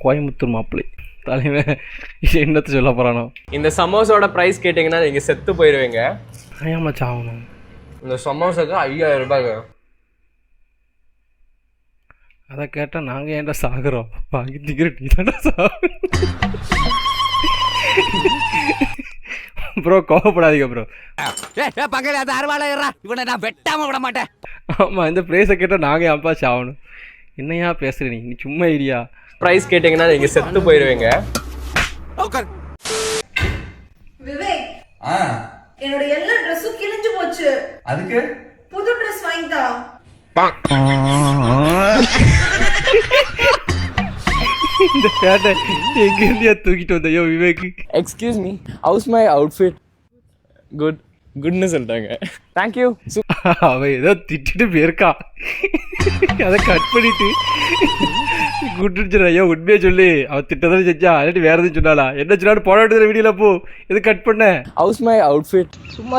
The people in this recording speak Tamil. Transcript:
கோயம்புத்தூர் மாப்பிள்ளை தலைவன் என்னத்தை சொல்ல போகிறானோ. இந்த சமோசாவோட ப்ரைஸ் கேட்டிங்கன்னா நீங்கள் செத்து போயிடுவீங்க. ஏமா சாகணும்? இந்த சமோசாக்கு 5000 ரூபாய்ங்க. அதை கேட்டால் நாங்கள் ஏன்டா சாகுறோம்? வாங்கி திக்கிற நீ தானே ப்ரோ, கோவப்படாதீங்க ப்ரோ. இவனை நான் வெட்டாம விட மாட்டேன். ஆமாம், இந்த ப்ரைஸை கேட்டால் நாங்கள் ஏன்ப்பா சாகணும்? என்னையா பேசுகிற நீ சும்மா ஐடியா. ப்ரைஸ் கேட்டிங்கன்னா நீங்கள் செத்து போயிடுவீங்க. விவேக், என்னோட எல்லா ட்ரெஸ்ஸும் கிழிஞ்சு போச்சு. அதுக்கு புது ட்ரெஸ் வாங்கிட்டா. இந்த பேட்டை எங்க இருந்தியா தூக்கிட்டு வந்தையோ Vivek? Excuse me, how's my outfit? குட்னு சொல்லிட்டாங்க. தேங்க்யூ. அவன் ஏதோ திட்டிட்டு போயிருக்கான், அதை கட் பண்ணிட்டு குட்டுச்சு. ஐயோ உண்மையை சொல்லி அவன் திட்டதான் செஞ்சா, இல்லாட்டி வேற எதுவும் சொன்னாலா? என்ன சொன்னாலும் போட வேண்டியது வீடியோல போ, எது கட் பண்ண? House my outfit? சும்மா